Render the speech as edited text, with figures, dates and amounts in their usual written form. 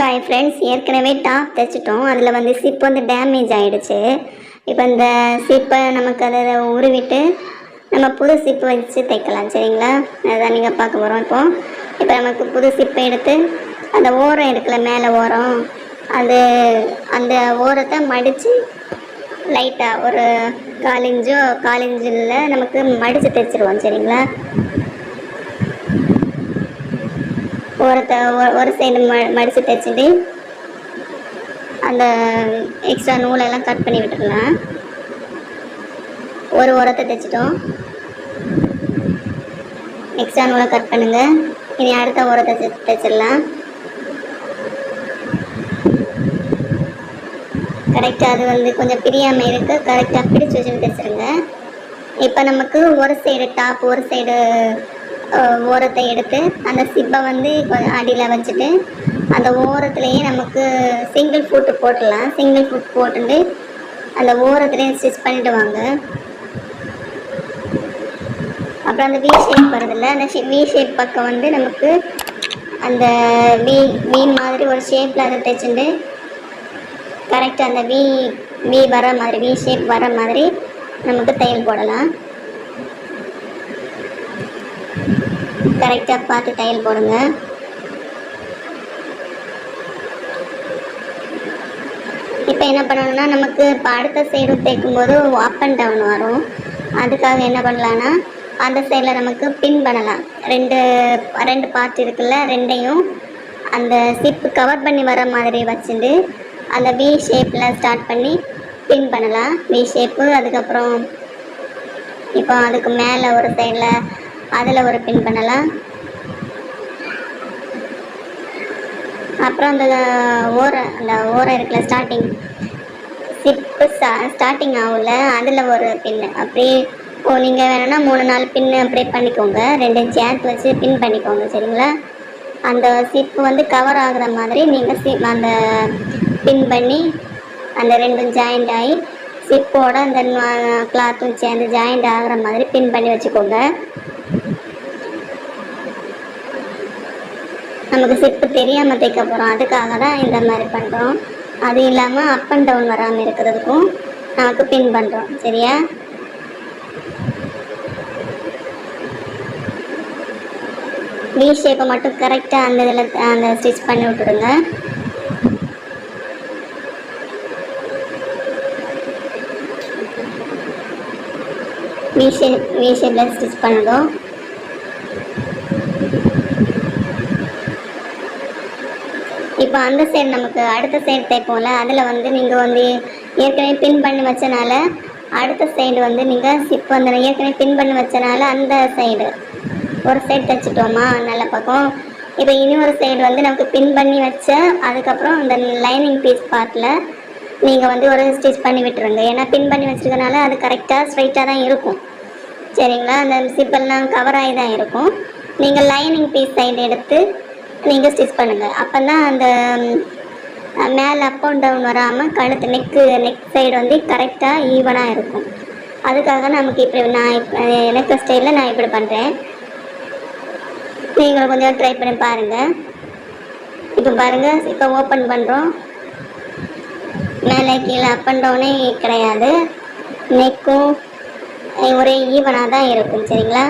Hi friends, ஏற்கனவே top தைச்சிட்டோம். அதில் வந்து சிப் வந்து டேமேஜ் ஆகிடுச்சு. இப்போ இந்த சிப்பை நமக்கு அதை உருவிட்டு நம்ம புது சிப்பு வச்சு தைக்கலாம். சரிங்களா? அதுதான் நீங்கள் பார்க்க போகிறோம். இப்போ நமக்கு புது சிப்பை எடுத்து அந்த ஓரம் இருக்குல்ல, மேலே ஓரம், அது அந்த ஓரத்தை மடித்து லைட்டாக ஒரு காலிஞ்சில் நமக்கு மடித்து தைச்சிருவோம். சரிங்களா? ஒரு சைடு மடித்து தைச்சிட்டு அந்த எக்ஸ்ட்ரா நூலெல்லாம் கட் பண்ணி விட்டுடலாம். ஒரு ஓரத்தை தைச்சிட்டோம். எக்ஸ்ட்ரா நூலை கட் பண்ணுங்க. இனி அடுத்த ஓரத்தை தைச்சிடலாம். கரெக்டாக அது வந்து கொஞ்சம் பிரியாமல் இருக்கு. கரெக்டாக பிடிச்சி வச்சுட்டு தைச்சிருங்க. இப்போ நமக்கு ஒரு சைடு டாப், ஒரு சைடு ஓரத்தை எடுத்து அந்த சிப்பை வந்து அடியில் வச்சுட்டு அந்த ஓரத்துலேயே நமக்கு சிங்கிள் ஃபுட்டு போட்டுடலாம். சிங்கிள் ஃபுட் போட்டுட்டு அந்த ஓரத்துலேயே ஸ்டிச் பண்ணிட்டு வாங்க. அப்புறம் அந்த வி ஷேப் வருதில்ல, அந்த வி ஷேப் பக்கம் வந்து நமக்கு அந்த வி மாதிரி ஒரு ஷேப்பில் அதை தைச்சுட்டு கரெக்டாக அந்த வி வர மாதிரி, வி ஷேப் வர மாதிரி நமக்கு தையல் போடலாம். கரெக்டாக பார்த்து தையல் போடுங்க. இப்போ என்ன பண்ணணும்னா, நமக்கு இப்போ அடுத்த சைடு தைக்கும்போது அப் அண்ட் டவுன் வரும். அதுக்காக என்ன பண்ணலான்னா, அந்த சைடில் நமக்கு பின் பண்ணலாம். ரெண்டு பார்ட் இருக்குல்ல, ரெண்டையும் அந்த சிப்பு கவர் பண்ணி வர மாதிரி வச்சுட்டு அந்த வி ஷேப்பில் ஸ்டார்ட் பண்ணி பின் பண்ணலாம். V shape. அதுக்கப்புறம் இப்போ அதுக்கு மேலே ஒரு சைடில் அதில் ஒரு பின் பண்ணலாம். அப்புறம் அந்த ஓரம் இருக்குல்ல, சிப்பு ஸ்டார்டிங் ஆகும்ல, அதில் ஒரு பின்னு. அப்படியே நீங்கள் வேணும்னா 3-4 பின்னு அப்படியே பண்ணிக்கோங்க. 2 சேர்த்து வச்சு பின் பண்ணிக்கோங்க. சரிங்களா? அந்த சிப்பு வந்து கவர் ஆகுற மாதிரி நீங்கள் அந்த பின் பண்ணி அந்த 2 ஜாயிண்ட் ஆகி சிப்போட அந்த கிளாத்தும் சேர்ந்து ஜாயிண்ட் ஆகிற மாதிரி பின் பண்ணி வச்சுக்கோங்க. நமக்கு சிப்பு தெரியாமல் தைக்க போகிறோம். அதுக்காக தான் இந்த மாதிரி பண்ணுறோம். அது இல்லாமல் அப் அண்ட் டவுன் வராமல் இருக்கிறதுக்கும் நமக்கு பின் பண்ணுறோம். சரியா? வி ஷேப்பை மட்டும் கரெக்டாக அந்த இதில் அந்த ஸ்டிச் பண்ணி விட்டுடுங்க. வி ஷேப்பில் ஸ்டிச் பண்ணதும் இப்போ அந்த சைடு நமக்கு அடுத்த சைடு தைப்போம்ல, அதில் வந்து நீங்கள் வந்து ஏற்கனவே பின் பண்ணி வச்சனால அடுத்த சைடு வந்து நீங்கள் சிப் வந்து ஏற்கனவே பின் பண்ணி வச்சனால அந்த சைடு ஒரு சைடு தைச்சிட்டோமா நல்ல பக்கம். இப்போ இனி ஒரு சைடு வந்து நமக்கு பின் பண்ணி வச்ச அதுக்கப்புறம் அந்த லைனிங் பீஸ் பார்ட்டில் நீங்கள் வந்து ஒரு ஸ்டிச் பண்ணி விட்டுருங்க. ஏன்னா பின் பண்ணி வச்சுருக்கனால அது கரெக்டாக ஸ்ட்ரைட்டாக தான் இருக்கும். சரிங்களா? அந்த சிப்பெல்லாம் கவர் ஆகி தான் இருக்கும். நீங்கள் லைனிங் பீஸ் சைடு எடுத்து நீங்கள் ஸ்டிச் பண்ணுங்கள். அப்போ தான் அந்த மேலே அப் அண்ட் டவுன் வராமல் கழுத்து நெக் சைடு வந்து கரெக்டாக ஈவனாக இருக்கும். அதுக்காக நமக்கு இப்படி எனக்கு ஸ்டைலில் நான் இப்படி பண்ணுறேன். நீங்கள் கொஞ்சம் ட்ரை பண்ணி பாருங்கள். இப்போ பாருங்கள், இப்போ ஓப்பன் பண்ணுறோம். மேலே கீழே அப் அண்ட் டவுனே கிடையாது. நெக்கும் ஒரே ஈவனாக தான் இருக்கும். சரிங்களா?